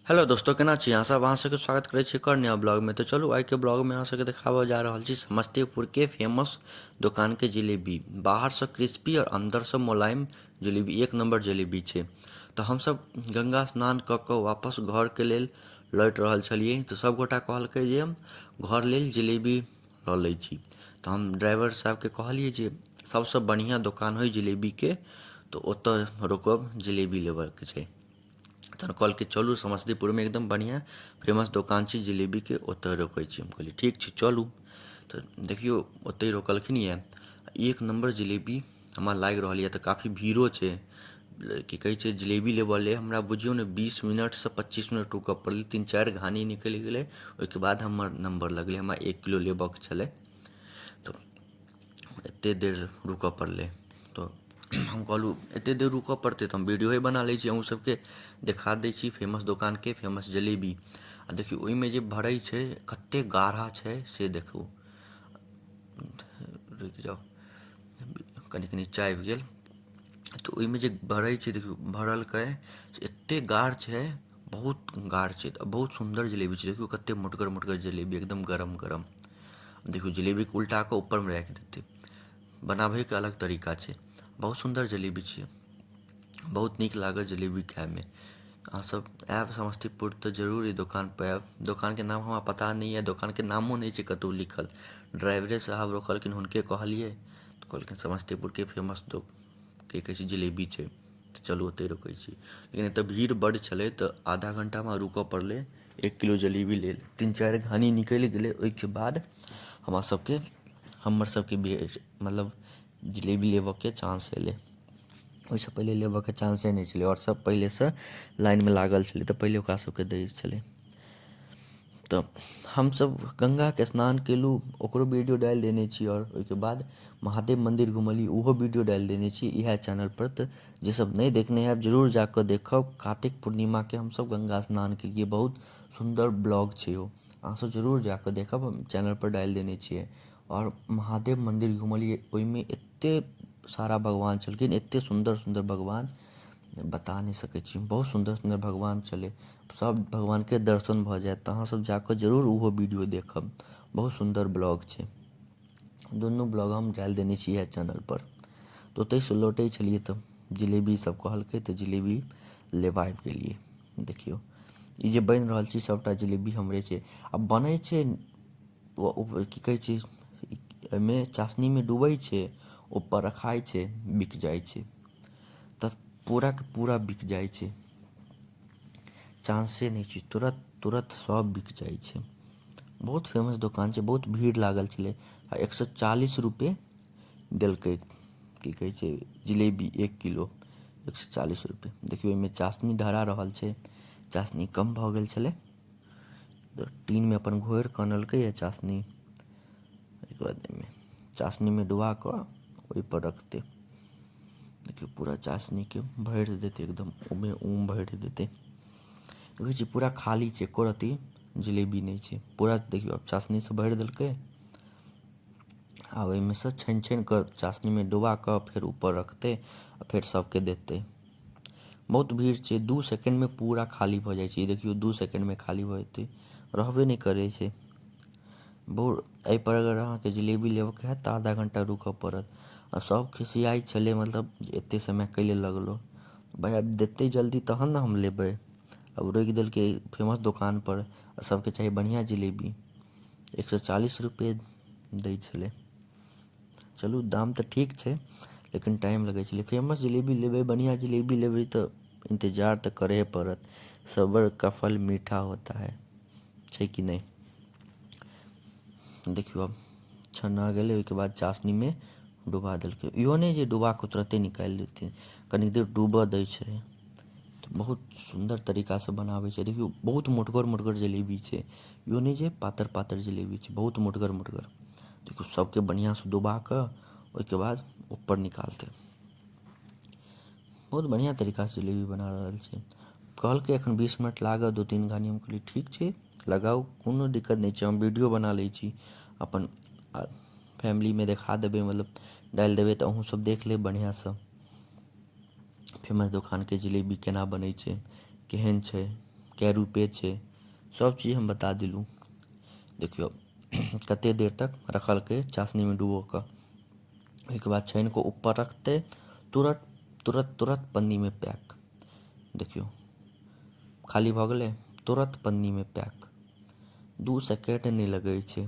Hello दोस्तों, केना छी अहाँ सब? अहाँ सबके स्वागत करै छी एक और नया ब्लॉग में। तो चलू आइ के ब्लॉग में अहाँ सबके देखाबऽ जा रहल छी समस्तीपुर के फेमस दुकान के जिलेबी। बाहर से क्रिस्पी और अंदर से मुलायम जिलेबी, एक नंबर जिलेबी छै। तो हम सब गंगा स्नान कऽ कऽ वापस घर के लेल लौटि रहल छलियै। तो सब गोटा कहलकै जे हम घर लेल जिलेबी लऽ लै छी। तो हम ड्राइवर साहब के कहलिए जे सबसे बढ़िया दुकान होइ जिलेबी के, तो ओतऽ रुकब, जिलेबी लेबऽ के छै। तहन कहलकै चलू समस्तीपुरमे एकदम बढ़िआँ फेमस दोकान छै जिलेबीके, ओतऽ रोकै छी। हम कहलिए ठीक छै चलू। तऽ देखियौ ओतहि रोकलखिन यऽ, एक नम्बर जिलेबी हमरा लागि रहल यऽ। तऽ काफ़ी भीड़ो छै, की कहै छै जिलेबी लेबऽ लेल हमरा बुझियौ ने 20 मिनटसँ 25 मिनट रुकऽ पड़लै। 3-4 घानी निकलि गेलै, ओहिके बाद हमर नम्बर लगलै। हमरा 1 किलो लेबऽके छलै, तऽ एतेक देर रुकऽ पड़लै। तऽ हम कहलहुँ एतेक देर रुकऽ पड़तै तऽ हम वीडियोए बना लै छी, अहूँ सबके देखा दै छी फेमस दोकानके फेमस जलेबी। आ देखियौ ओहिमे जे भरै छै कतेक गाढ़ा छै से देखू। रुकि जाउ, कनि कनि चाय आबि गेल। तऽ ओहिमे जे भरै छै देखियौ, भरलकै एतेक गाढ़ छै, बहुत गाढ़ छै। बहुत सुन्दर जिलेबी छै, देखियौ कतेक मोटगर मोटगर जिलेबी, एकदम गरम गरम। देखियौ जिलेबीके उल्टा कऽ ऊपरमे राखि देतै, बनाबैके अलग तरीका छै। बहुत सुन्दर जलेबी छै, बहुत नीक लागत जलेबी खाइमे। अहाँसब आएब समस्तीपुर तऽ जरूर ई दोकानपर आएब। दोकानके नाम हमरा पता नहि यऽ, दोकानके नामो नहि छै कतहु लिखल। ड्राइवरे साहब रोकलखिन, हुनके कहलिए तऽ कहलखिन समस्तीपुरके फेमस की कहै छै जिलेबी छै, तऽ चलू ओतहि रुकै छी। लेकिन एतऽ भीड़ बड्ड छलै तऽ आधा घण्टामे रुकऽ पड़लै 1 किलो जलेबी लेल। 3-4 घानी निकलि गेलै, ओहिके बाद हमर सबके मतलब जिलेबी लेबऽके चान्स एलै। ओहिसँ पहिले लेबऽके चान्से नहि छलै, आओर सब पहिलेसँ लाइनमे लागल छलै तऽ पहिले ओकरा सबके दै छलै। तऽ हमसब गङ्गाके स्नान केलहुँ, ओकरो वीडियो डालि देने छी। आओर ओहिके बाद महादेव मन्दिर घुमलिए, ओहो वीडियो डालि देने छी इएह चैनलपर। तऽ जे सब नहि देखने हैब जरूर जाकऽ देखब। कार्तिक पूर्णिमाके हमसब गङ्गा स्नान केलिए, बहुत सुन्दर ब्लॉग छै ओ, अहाँसब जरूर जाकऽ देखब, हम चैनलपर डालि देने छिए। आओर महादेव मन्दिर घुमलिए, ओहिमे एतेक सारा भगवान छलखिन, एतेक सुन्दर सुन्दर भगवान बता नहि सकै छी। बहुत सुन्दर सुन्दर भगवान छलै, सब भगवानके दर्शन भऽ जायत। तऽ अहाँसब जाकऽ जरूर ओहो वीडियो देखब, बहुत सुन्दर ब्लॉग छै। दुनू ब्लॉग हम डालि देने छी इएह चैनलपर। तऽ ओतहिसँ लौटै छलिए तऽ जिलेबी सब कहलकै तऽ जिलेबी लेबऽ आबि गेलिए। देखियौ ई जे बनि रहल छै सबटा जिलेबी हमरे छै। आ बनै छै की कहै छै, एहिमे चासनीमे डुबै छै, ऊपर रखाइ छै, बिक जाइ छै। तऽ पूराके पूरा बिक जाइ छै, चान्से नहि छै, तुरत तुरत सब बिक जाइ छै। बहुत फेमस दोकान छै, बहुत भीड़ लागल छलै। आ 140 रुपैए देलकै, की कहै छै जिलेबी 1 किलो 140 रुपैए। देखियौ ओहिमे चासनी धरा रहल छै, चासनी कम भऽ गेल छलै तऽ टीनमे अपन घोरि कऽ अनलकै यऽ चासनी। ओहिके बाद एहिमे चासनीमे डुबा कऽ ओहिपर रखतै। देखियौ पूरा चासनीके भरि देतै, एकदम ओहिमे भरि देतै। देखै छियै पूरा खाली छै, एको रत्ती जिलेबी नहि छै। पूरा देखियौ आब चासनीसँ भरि देलकै, आब ओहिमेसँ छानि छानि कऽ चासनीमे डुबा कऽ फेर ऊपर रखतै आ फेर सबके देतै। बहुत भीड़ छै, 2 सेकेण्डमे पूरा खाली भऽ जाइ छै। ई देखियौ 2 सेकेण्डमे खाली भऽ जेतै, रहबे नहि करै छै। एहिपर अगर अहाँके जिलेबी लेबऽके हैत तऽ आधा घण्टा रुकऽ पड़त। आ सब खिसियाइ छलै, मतलब एतेक समय कैले लगलौ, भाइ आब देतै जल्दी तहन ने हम लेबै। अब रोकि देलकै फेमस दोकानपर, आ सबके चाही बढ़िआँ जिलेबी, 140 रुपैए दै छलै। चलू दाम तऽ ठीक छै, लेकिन टाइम लगै छलै। फेमस जिलेबी लेबै, बढ़िआँ जिलेबी लेबै तऽ इन्तजार तऽ करहे पड़त। सब्र का फल मीठा होता है, छै कि नहि। देखियौ आब छना गेलै, ओहिके बाद चासनीमे डुबा देलकै। इहो नहि जे डुबा कऽ तुरते निकालि देतै, कनि देर डूबऽ दै छै। तऽ बहुत सुन्दर तरीकासँ बनाबै छै। देखियौ बहुत मोटगर मोटगर जलेबी छै, इहो नहि जे पातर पातर जलेबी छै, बहुत मोटगर मोटगर। देखियौ सबके बढ़िआँसँ डुबा कऽ ओहिके बाद ऊपर निकालतै। बहुत बढ़िआँ तरीकासँ जिलेबी बना रहल छै। कहलकै एखन 20 मिनट लागत, 2-3 घानी। हम कहलिए ठीक छै लगाउ, कोनो दिक्कत नहि छै, हम वीडियो बना लै छी अपन, फैमिलीमे देखा देबै, मतलब डालि देबै तऽ अहूँसब देख लेब बढ़िआँसँ फेमस दोकानके जिलेबी केना बनै छै, केहन छै, कै रुपए छै, सब चीज हम बता देलू। देखियो कते देर तक रखलकै चाशनी में डुबो कऽ। ओहिके बाद छानि कऽ ऊपर रखतै, तुरत तुरत तुरत पन्नी में पैक। देखियो खाली भऽ गेलै, तुरत पन्नी में पैक, 2 सेकेंड नहीं लगै छै।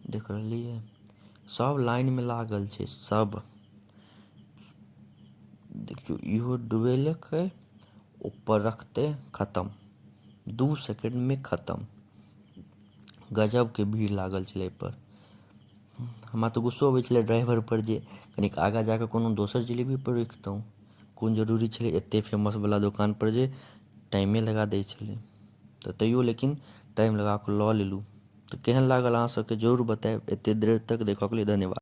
देख रहलियै, सब लाइन में लागल छै सब। देखियो इहो डुबेलकै, ऊपर रखते, खत्म, 2 सेकेंड में खत्म। गजब के भीड़ लागल छलै एहि पर। हमरा तऽ गुस्सो अबै छलै ड्राइवर पर जे कनिक आगाँ जाकऽ कोनो दोसर जिलेबी पर रुकितहुँ। कोन जरूरी छलै एते फेमस वला दोकान पर जे टाइमे लगा दै छलै। तऽ तैयो लेकिन टाइम लगा कऽ लऽ लेलहुँ। तऽ केहन लागल अहाँ सबके जरूर बतायब। एते देर तक देखऽ के लिए धन्यवाद।